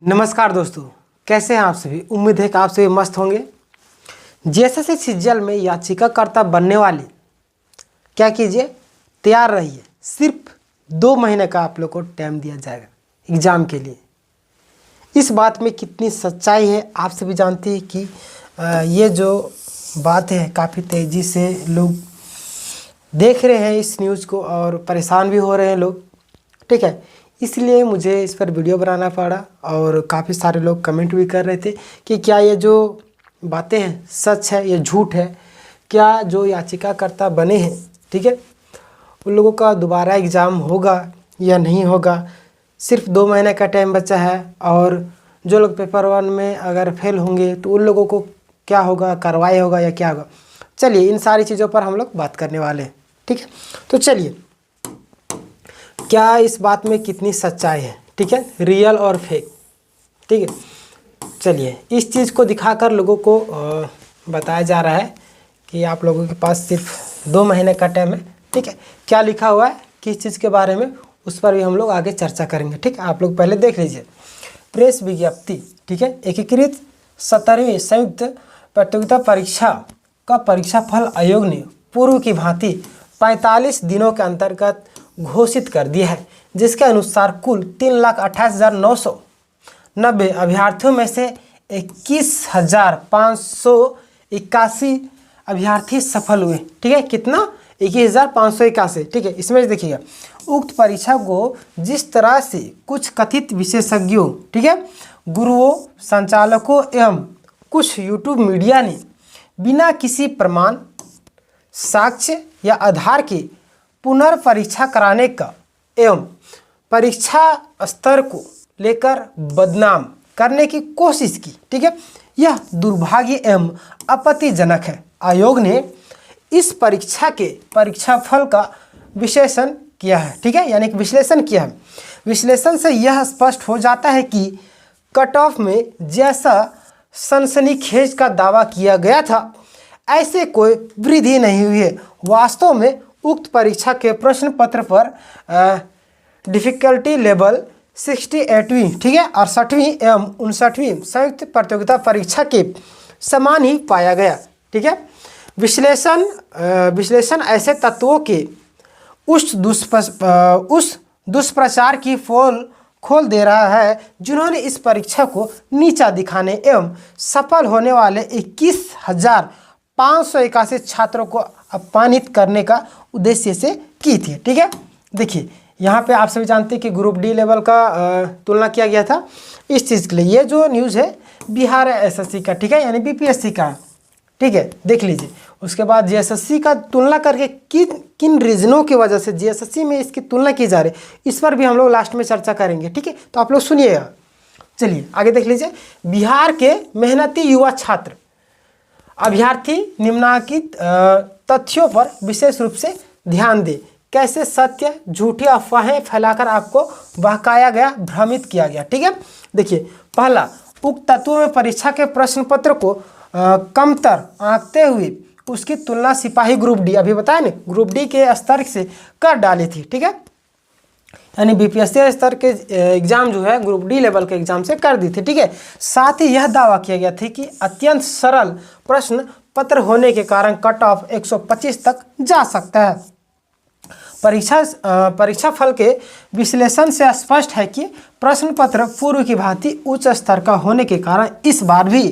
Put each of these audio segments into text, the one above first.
नमस्कार दोस्तों, कैसे हैं आप सभी। उम्मीद है कि आप सभी मस्त होंगे। जेएसएससी सीजीएल में याचिकाकर्ता बनने वाले क्या कीजिए, तैयार रहिए। सिर्फ 2 महीने का आप लोग को टाइम दिया जाएगा एग्ज़ाम के लिए। इस बात में कितनी सच्चाई है आप सभी जानते हैं कि ये जो बात है काफ़ी तेज़ी से लोग देख रहे हैं इस न्यूज़ को और परेशान भी हो रहे हैं लोग, ठीक है। इसलिए मुझे इस पर वीडियो बनाना पड़ा और काफ़ी सारे लोग कमेंट भी कर रहे थे कि क्या ये जो बातें हैं सच है, ये झूठ है। क्या जो याचिकाकर्ता बने हैं, ठीक है, उन लोगों का दोबारा एग्ज़ाम होगा या नहीं होगा। सिर्फ 2 महीने का टाइम बचा है और जो लोग पेपर 1 में अगर फेल होंगे तो उन लोगों को क्या होगा, कार्रवाई होगा या क्या होगा। चलिए इन सारी चीज़ों पर हम लोग बात करने वाले हैं, ठीक है। तो चलिए, क्या इस बात में कितनी सच्चाई है, ठीक है, रियल और फेक, ठीक है। चलिए इस चीज़ को दिखाकर लोगों को बताया जा रहा है कि आप लोगों के पास सिर्फ 2 महीने का टाइम है, ठीक है। क्या लिखा हुआ है किस चीज़ के बारे में, उस पर भी हम लोग आगे चर्चा करेंगे, ठीक है। आप लोग पहले देख लीजिए प्रेस विज्ञप्ति, ठीक है। एकीकृत 17वीं संयुक्त प्रतियोगिता परीक्षा का परीक्षाफल आयोग ने पूर्व की भांति 45 दिनों के अंतर्गत घोषित कर दिया है, जिसके अनुसार कुल 3,28,990 अभ्यर्थियों में से 21,581 अभ्यर्थी सफल हुए, ठीक है। कितना? 21,581, ठीक है। इसमें देखिएगा उक्त परीक्षा को जिस तरह से कुछ कथित विशेषज्ञों, ठीक है, गुरुओं, संचालकों एवं कुछ यूट्यूब मीडिया ने बिना किसी प्रमाण, साक्ष्य या आधार के पुनर्परीक्षा कराने का एवं परीक्षा स्तर को लेकर बदनाम करने की कोशिश की, ठीक है। यह दुर्भाग्य एवं आपत्तिजनक है। आयोग ने इस परीक्षा के परीक्षाफल का विश्लेषण किया है, ठीक है, यानी कि विश्लेषण किया है। विश्लेषण से यह स्पष्ट हो जाता है कि कट ऑफ में जैसा सनसनीखेज का दावा किया गया था ऐसे कोई वृद्धि नहीं हुई है। वास्तव में उक्त परीक्षा के प्रश्न पत्र पर डिफ़िकल्टी लेवल 68वीं, ठीक है, 68वीं एवं 59वीं संयुक्त प्रतियोगिता परीक्षा के समान ही पाया गया, ठीक है। विश्लेषण ऐसे तत्वों के उस दुष्प्रचार की पोल खोल दे रहा है जिन्होंने इस परीक्षा को नीचा दिखाने एवं सफल होने वाले 21,581 छात्रों को अपमानित करने का उद्देश्य से की थी, ठीक है। देखिए यहाँ पे आप सभी जानते हैं कि ग्रुप डी लेवल का तुलना किया गया था इस चीज़ के लिए। ये जो न्यूज़ है बिहार एसएससी का, ठीक है, यानी बीपीएससी का, ठीक है, देख लीजिए। उसके बाद जेएसएससी का तुलना करके किन रीजनों की वजह से जेएसएससी में इसकी तुलना की जा रही है, इस पर भी हम लोग लास्ट में चर्चा करेंगे, ठीक है। तो आप लोग सुनिएगा। चलिए आगे देख लीजिए। बिहार के मेहनती युवा छात्र अभ्यर्थी निम्नलिखित तथ्यों पर विशेष रूप से ध्यान दें। कैसे सत्य झूठी अफवाहें फैलाकर आपको बहकाया गया, भ्रमित किया गया, ठीक है। देखिए पहला, उक्त तत्वों में परीक्षा के प्रश्न पत्र को कमतर आंकते हुए उसकी तुलना सिपाही ग्रुप डी, अभी बताया ना, ग्रुप डी के स्तर से कर डाली थी, ठीक है, यानी बीपीएससी स्तर के एग्जाम जो है ग्रुप डी लेवल के एग्जाम से कर दी थी, ठीक है। साथ ही यह दावा किया गया था कि अत्यंत सरल प्रश्न पत्र होने के कारण कट ऑफ 125 तक जा सकता है। परीक्षा फल के विश्लेषण से स्पष्ट है कि प्रश्न पत्र पूर्व की भांति उच्च स्तर का होने के कारण इस बार भी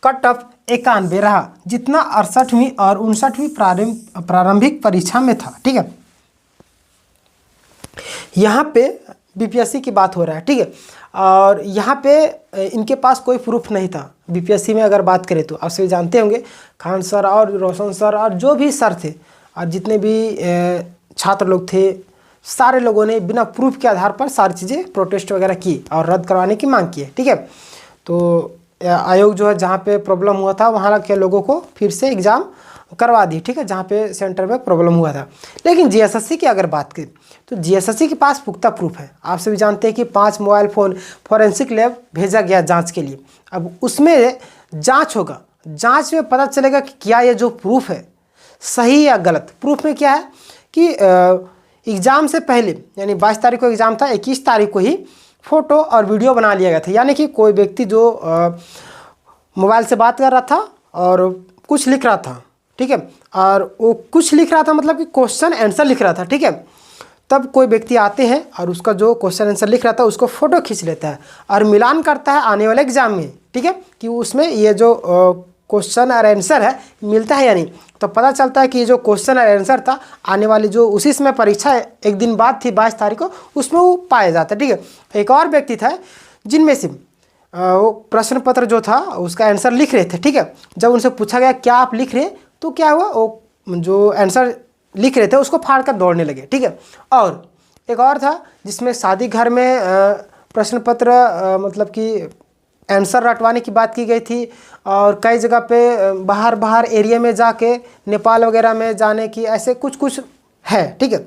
कट ऑफ 91 रहा, जितना 68वीं और 59वीं प्रारंभिक परीक्षा में था, ठीक है। यहाँ पे बीपीएससी की बात हो रहा है, ठीक है, और यहाँ पे इनके पास कोई प्रूफ नहीं था। बीपीएससी में अगर बात करें तो आप सभी जानते होंगे, खान सर और रोशन सर और जो भी सर थे और जितने भी छात्र लोग थे, सारे लोगों ने बिना प्रूफ के आधार पर सारी चीज़ें प्रोटेस्ट वगैरह की और रद्द करवाने की मांग की है, ठीक है। तो आयोग जो है जहाँ पे प्रॉब्लम हुआ था वहाँ के लोगों को फिर से एग्ज़ाम करवा दी, ठीक है, जहाँ पे सेंटर में प्रॉब्लम हुआ था। लेकिन जेएसएससी की अगर बात करें तो जेएसएससी के पास पुख्ता प्रूफ है। आप सभी जानते हैं कि 5 मोबाइल फ़ोन फॉरेंसिक लैब भेजा गया जांच के लिए। अब उसमें जांच होगा, जांच में पता चलेगा कि क्या ये जो प्रूफ है सही या गलत। प्रूफ में क्या है कि एग्ज़ाम से पहले यानी 22 तारीख को एग्ज़ाम था, 21 तारीख को ही फ़ोटो और वीडियो बना लिया गया था। यानी कि कोई व्यक्ति जो मोबाइल से बात कर रहा था और कुछ लिख रहा था, ठीक है, और वो कुछ लिख रहा था मतलब कि क्वेश्चन आंसर लिख रहा था, ठीक है। तब कोई व्यक्ति आते हैं और उसका जो क्वेश्चन आंसर लिख रहा था उसको फ़ोटो खींच लेता है और मिलान करता है आने वाले एग्जाम में, ठीक है, कि उसमें ये जो क्वेश्चन और आंसर है मिलता है या नहीं। तो पता चलता है कि ये जो क्वेश्चन और आंसर था आने वाली जो उसी समय परीक्षा एक दिन बाद थी 22 तारीख को, उसमें वो पाया जाता है, ठीक है। एक और व्यक्ति था जिनमें से वो प्रश्न पत्र जो था उसका आंसर लिख रहे थे, ठीक है। जब उनसे पूछा गया क्या आप लिख रहे, तो क्या हुआ, वो जो आंसर लिख रहे थे उसको फाड़ कर दौड़ने लगे, ठीक है। और एक और था जिसमें शादी घर में प्रश्न पत्र मतलब कि आंसर रटवाने की बात की गई थी और कई जगह पे बाहर एरिया में जाके नेपाल वगैरह में जाने की ऐसे कुछ है, ठीक है।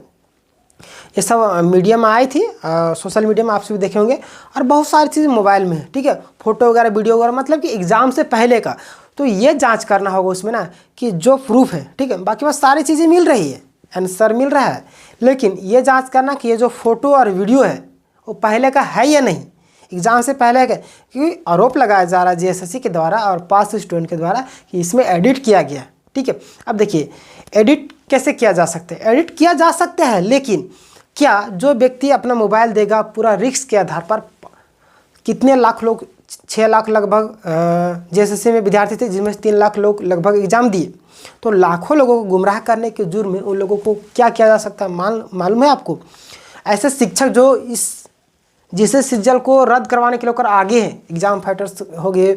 ये सब मीडिया में आई थी, सोशल मीडिया में आप सभी देखे होंगे, और बहुत सारी चीज़ें मोबाइल में है, ठीक है, फोटो वगैरह वीडियो वगैरह, मतलब कि एग्ज़ाम से पहले का। तो ये जांच करना होगा उसमें ना कि जो प्रूफ है, ठीक है, बाकी बस सारी चीज़ें मिल रही है, आंसर मिल रहा है, लेकिन ये जांच करना कि ये जो फोटो और वीडियो है वो पहले का है या नहीं, एग्ज़ाम से पहले का। क्योंकि आरोप लगाया जा रहा है JSSC के द्वारा और पास स्टूडेंट के द्वारा कि इसमें एडिट किया गया, ठीक है। अब देखिए एडिट कैसे किया जा सकता है, एडिट किया जा सकता है, लेकिन क्या जो व्यक्ति अपना मोबाइल देगा पूरा रिस्क के आधार पर, कितने लाख लोग, 6 लाख लगभग JSSC में विद्यार्थी थे जिनमें से 3 लाख लोग लगभग एग्ज़ाम दिए, तो लाखों लोगों को गुमराह करने के जुर्म में उन लोगों को क्या किया जा सकता है मालूम है आपको। ऐसे शिक्षक जो इस JSSC रिजल्ट को रद्द करवाने के लिए आगे हैं, एग्ज़ाम फाइटर्स हो गए,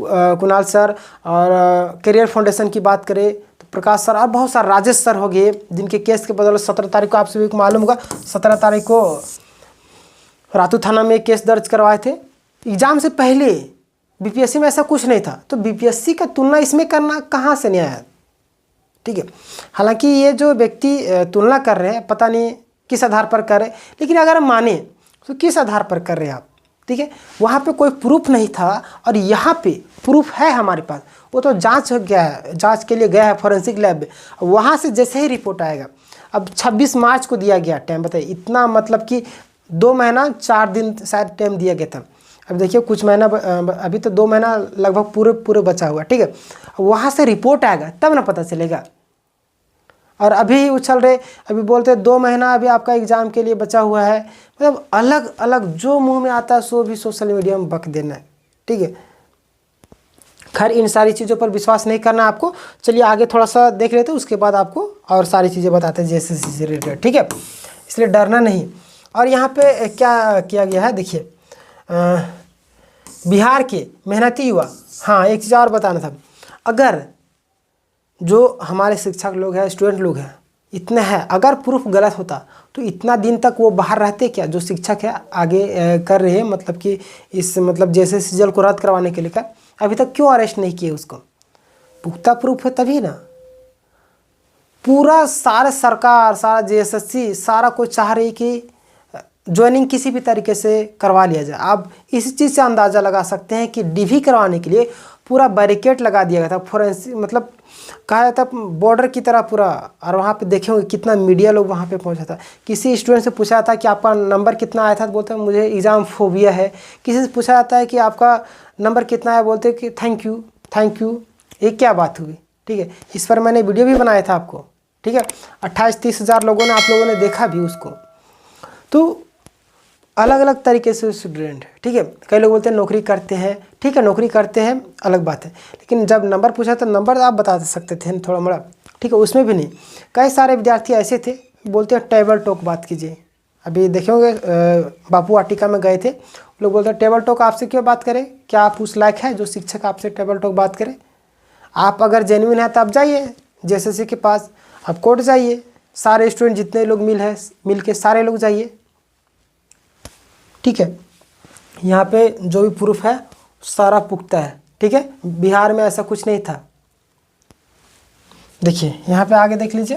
कुणाल सर, और करियर फाउंडेशन की बात करें तो प्रकाश सर, और बहुत सारे राजेश सर हो गए, जिनके केस के बदौलत 17 तारीख को आप सभी को मालूम होगा, 17 तारीख को रातू थाना में केस दर्ज करवाए थे। एग्ज़ाम से पहले BPSC में ऐसा कुछ नहीं था, तो BPSC का तुलना इसमें करना कहाँ से नहीं आया, ठीक है। हालांकि ये जो व्यक्ति तुलना कर रहे हैं पता नहीं किस आधार पर कर रहे हैं, लेकिन अगर हम माने तो किस आधार पर कर रहे हैं आप, ठीक है। वहाँ पे कोई प्रूफ नहीं था और यहाँ पे प्रूफ है हमारे पास, वो तो जांच हो गया है, जांच के लिए गया है फॉरेंसिक लैब में, वहाँ से जैसे ही रिपोर्ट आएगा। अब 26 मार्च को दिया गया टाइम, बताइए, इतना मतलब कि 2 महीना 4 दिन शायद टाइम दिया गया था। अब देखिए कुछ महीना अभी तो 2 महीना लगभग पूरे बचा हुआ, ठीक है। वहाँ से रिपोर्ट आएगा तब ना पता चलेगा। और अभी उछल रहे, अभी बोलते 2 महीना अभी आपका एग्ज़ाम के लिए बचा हुआ है, मतलब अलग अलग जो मुंह में आता है सो भी सोशल मीडिया में बक देना है, ठीक है। खैर इन सारी चीज़ों पर विश्वास नहीं करना आपको। चलिए आगे थोड़ा सा देख लेते हैं, उसके बाद आपको और सारी चीज़ें बताते हैं JSSC से रिलेटेड, ठीक है, इसलिए डरना नहीं। और यहाँ पे क्या किया गया है देखिए, बिहार के मेहनती युवा, हाँ एक चीज़ और बताना था, अगर जो हमारे शिक्षक लोग हैं, स्टूडेंट लोग हैं, इतना है, अगर प्रूफ गलत होता तो इतना दिन तक वो बाहर रहते क्या, जो शिक्षक है आगे कर रहे हैं, मतलब कि इस मतलब JSSC रिजल्ट को रद्द करवाने के लिए का, अभी तक क्यों अरेस्ट नहीं किए उसको, पुख्ता प्रूफ है तभी ना। पूरा सारा सरकार, सारा JSSC, सारा कोई चाह रही कि ज्वाइनिंग किसी भी तरीके से करवा लिया जाए। आप इस चीज़ से अंदाज़ा लगा सकते हैं कि DV करवाने के लिए पूरा बैरिकेड लगा दिया गया था, फोरेंसिक मतलब कहा जाता बॉर्डर की तरह पूरा। और वहाँ पे देखे होंगे कितना मीडिया लोग वहाँ पे पहुँचा था। किसी स्टूडेंट से पूछा था कि आपका नंबर कितना आया था, तो बोलते हैं मुझे एग्ज़ाम फोबिया है। किसी से पूछा जाता है कि आपका नंबर कितना है, बोलते कि थैंक यू। ये क्या बात हुई, ठीक है। इस पर मैंने वीडियो भी बनाया था आपको, ठीक है। 28-30 हज़ार लोगों ने, आप लोगों ने देखा भी उसको। तो अलग अलग तरीके से स्टूडेंट है, ठीक है। कई लोग बोलते हैं नौकरी करते हैं, ठीक है, नौकरी करते हैं अलग बात है, लेकिन जब नंबर पूछा तो नंबर आप बता सकते थे थोड़ा मोड़ा, ठीक है, उसमें भी नहीं। कई सारे विद्यार्थी ऐसे थे बोलते हैं टेबल टॉक बात कीजिए। अभी देखे होंगे बापू वाटिका में गए थे, लोग बोलते हैं टेबल टॉक आपसे क्यों बात करें, क्या आप उस लायक है जो शिक्षक आपसे टेबल टॉक बात करें। आप अगर जेन्युइन है तो आप जाइए JSSC के पास, आप कोर्ट जाइए, सारे स्टूडेंट जितने लोग मिल के सारे लोग जाइए, ठीक है। यहाँ पे जो भी प्रूफ है सारा पुख्ता है, ठीक है। बिहार में ऐसा कुछ नहीं था। देखिए यहाँ पे आगे देख लीजिए,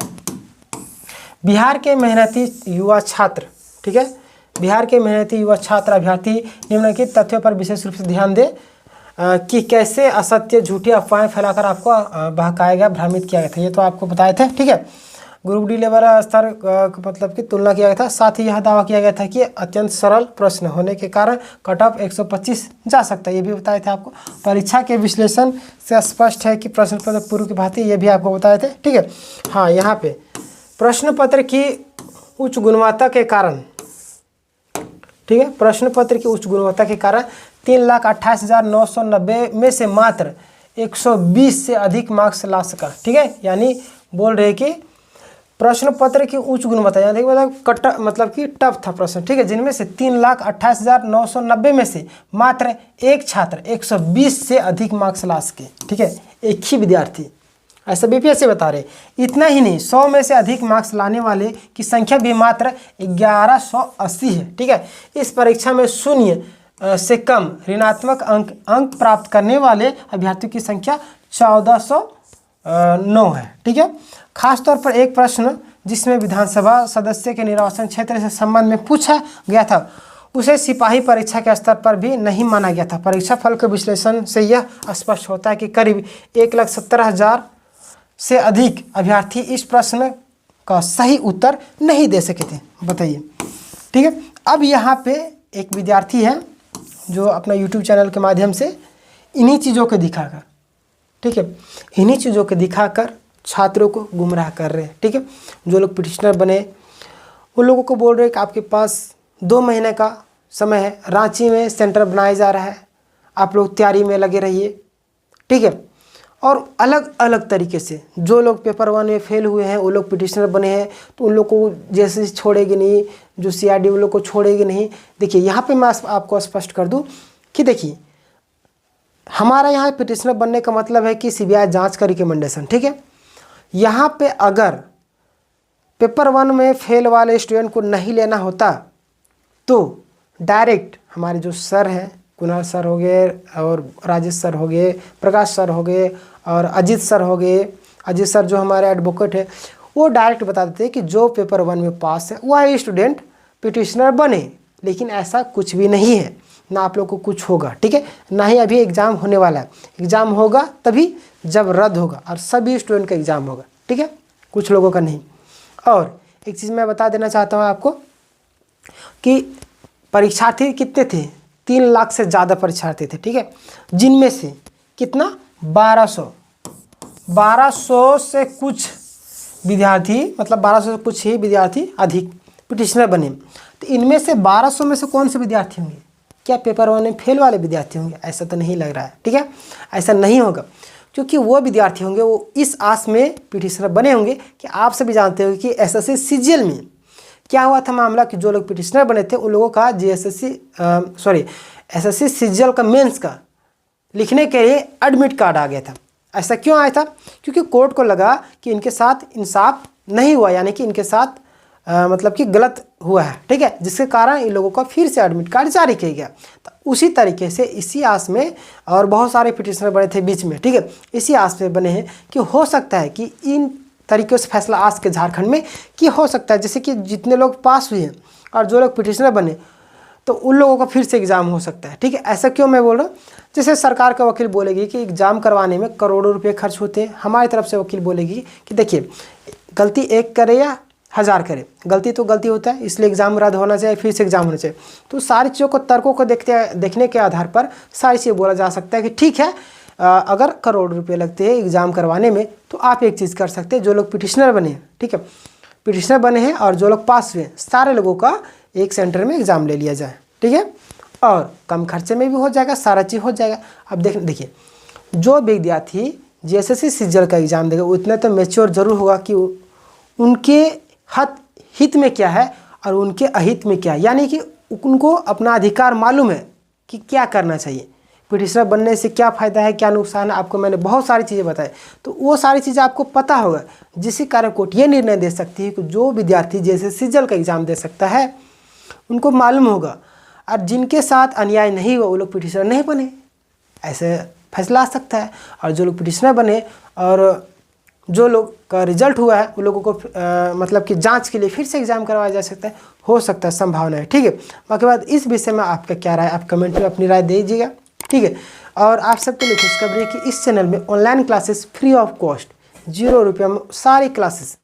बिहार के मेहनती युवा छात्र, ठीक है, बिहार के मेहनती युवा छात्र अभ्यर्थी निम्नलिखित तथ्यों पर विशेष रूप से ध्यान दें कि कैसे असत्य झूठी अफवाहें फैलाकर आपको बहकाया गया, भ्रमित किया गया था। ये तो आपको बताए थे, ठीक है। ग्रुप डी लेवल स्तर मतलब कि तुलना किया गया था। साथ ही यह दावा किया गया था कि अत्यंत सरल प्रश्न होने के कारण कट ऑफ 125 जा सकता है, ये भी बताए थे आपको। परीक्षा के विश्लेषण से स्पष्ट है कि प्रश्न पत्र पूर्व की भांति, ये भी आपको बताए थे, ठीक है। हाँ, यहाँ पे प्रश्न पत्र की उच्च गुणवत्ता के कारण, ठीक है, प्रश्न पत्र की उच्च गुणवत्ता के कारण 3,28,990 में से मात्र 120 से अधिक मार्क्स ला सका, ठीक है। यानी बोल रहे कि प्रश्न पत्र की उच्च गुणवत्ता, यानी मतलब कि टफ था प्रश्न, ठीक है, जिनमें से 3,28,990 में से मात्र एक छात्र 120 से अधिक मार्क्स ला सके, ठीक है, एक ही विद्यार्थी, ऐसा बीपीएससी बता रहे। इतना ही नहीं, 100 में से अधिक मार्क्स लाने वाले की संख्या भी मात्र 1180 है, ठीक है। इस परीक्षा में शून्य से कम ऋणात्मक अंक प्राप्त करने वाले अभ्यर्थियों की संख्या 1409 है, ठीक है। खासतौर पर एक प्रश्न जिसमें विधानसभा सदस्य के निर्वाचन क्षेत्र से संबंध में पूछा गया था, उसे सिपाही परीक्षा के स्तर पर भी नहीं माना गया था। परीक्षा फल के विश्लेषण से यह स्पष्ट होता है कि करीब 1,70,000 से अधिक अभ्यर्थी इस प्रश्न का सही उत्तर नहीं दे सके थे, बताइए, ठीक है। अब यहाँ पे एक विद्यार्थी है जो अपना YouTube चैनल के माध्यम से इन्हीं चीज़ों को दिखाकर, ठीक है, इन्हीं चीज़ों को दिखाकर छात्रों को गुमराह कर रहे हैं, ठीक है। जो लोग पिटिशनर बने उन लोगों को बोल रहे हैं कि आपके पास 2 महीने का समय है, रांची में सेंटर बनाया जा रहा है, आप लोग तैयारी में लगे रहिए, ठीक है। और अलग अलग तरीके से जो लोग पेपर 1 में फेल हुए हैं वो लोग पिटिशनर बने हैं, तो उन लोग को जैसे छोड़ेगी नहीं, जो CID उन लोग को छोड़ेगी नहीं। देखिए यहाँ पे मैं आपको स्पष्ट कर दूं कि देखिए हमारा यहाँ पिटिशनर बनने का मतलब है कि CBI जांच का रिकमेंडेशन, ठीक है। यहाँ पे अगर पेपर 1 में फेल वाले स्टूडेंट को नहीं लेना होता तो डायरेक्ट हमारे जो सर हैं, कुणाल सर हो गए और राजेश सर हो गए, प्रकाश सर हो गए और अजीत सर हो गए, अजीत सर जो हमारे एडवोकेट है, वो डायरेक्ट बता देते हैं कि जो पेपर 1 में पास है वह स्टूडेंट पिटिशनर बने। लेकिन ऐसा कुछ भी नहीं है, ना आप लोग को कुछ होगा, ठीक है, ना ही अभी एग्ज़ाम होने वाला है। एग्ज़ाम होगा तभी जब रद्द होगा और सभी स्टूडेंट का एग्ज़ाम होगा, ठीक है, कुछ लोगों का नहीं। और एक चीज़ मैं बता देना चाहता हूँ आपको कि परीक्षार्थी कितने थे, 3 लाख से ज़्यादा परीक्षार्थी थे, ठीक है, जिनमें से कितना 1200 से कुछ विद्यार्थी, मतलब 1200 से कुछ ही विद्यार्थी अधिक पिटिशनर बने। तो इनमें से 1200 में से कौन से विद्यार्थी होंगे? क्या पेपर 1 में फेल वाले विद्यार्थी होंगे? ऐसा तो नहीं लग रहा है, ठीक है, ऐसा नहीं होगा, क्योंकि वो विद्यार्थी होंगे वो इस आस में पिटिशनर बने होंगे कि आप सभी जानते हो कि SSC CGL में क्या हुआ था मामला कि जो लोग पिटिशनर बने थे उन लोगों का SSC CGL का मेंस का लिखने के लिए एडमिट कार्ड आ गया था। ऐसा क्यों आया था? क्योंकि कोर्ट को लगा कि इनके साथ इंसाफ नहीं हुआ, यानी कि इनके साथ मतलब कि गलत हुआ है, ठीक है, जिसके कारण इन लोगों का फिर से एडमिट कार्ड जारी किया गया। तो उसी तरीके से इसी आस में और बहुत सारे पिटिशनर बने थे बीच में, ठीक है, इसी आस में बने हैं कि हो सकता है कि इन तरीक़ों से फैसला आज के झारखंड में कि हो सकता है जैसे कि जितने लोग पास हुए हैं और जो लोग पिटिशनर बने तो उन लोगों का फिर से एग्ज़ाम हो सकता है, ठीक है। ऐसा क्यों मैं बोल रहा हूँ? जैसे सरकार का वकील बोलेगी कि एग्ज़ाम करवाने में करोड़ों रुपये खर्च होते हैं, हमारी तरफ से वकील बोलेगी कि देखिए गलती एक करे या 1000 करे, गलती तो गलती होता है, इसलिए एग्ज़ाम रद्द होना चाहिए, फिर से एग्ज़ाम होना चाहिए। तो सारी चीज़ों को तर्कों को देखने के आधार पर सारी चीज़ें बोला जा सकता है कि ठीक है, अगर करोड़ रुपये लगते हैं एग्ज़ाम करवाने में तो आप एक चीज़ कर सकते हैं, जो लोग पिटिशनर बने हैं, ठीक है, पिटिशनर बने हैं और जो लोग पास हुए हैं, सारे लोगों का एक सेंटर में एग्ज़ाम ले लिया जाए, ठीक है, और कम खर्चे में भी हो जाएगा, सारा चीज़ हो जाएगा। अब देखिए जो विद्यार्थी SSC CGL का एग्ज़ाम देगा उतना तो मैच्योर ज़रूर होगा कि उनके हित में क्या है और उनके अहित में क्या है, यानी कि उनको अपना अधिकार मालूम है कि क्या करना चाहिए, पिटिशनर बनने से क्या फ़ायदा है, क्या नुकसान है। आपको मैंने बहुत सारी चीज़ें बताई, तो वो सारी चीज़ें आपको पता होगा, जिसके कारण कोर्ट ये निर्णय दे सकती है कि जो विद्यार्थी SSC CGL का एग्ज़ाम दे सकता है उनको मालूम होगा, और जिनके साथ अन्याय नहीं हुआ वो लोग पिटिशनर नहीं बने, ऐसे फैसला आ सकता है। और जो लोग पिटिशनर बने और जो लोग का रिजल्ट हुआ है उन लोगों को मतलब कि जांच के लिए फिर से एग्ज़ाम करवाया जा सकता है, हो सकता है, संभावना है, ठीक है। बाकी बात इस विषय में आपका क्या राय, आप कमेंट में अपनी राय दीजिएगा, ठीक है। और आप सबके लिए खुशखबरी है कि इस चैनल में online classes free of cost 0 रुपये में सारी क्लासेस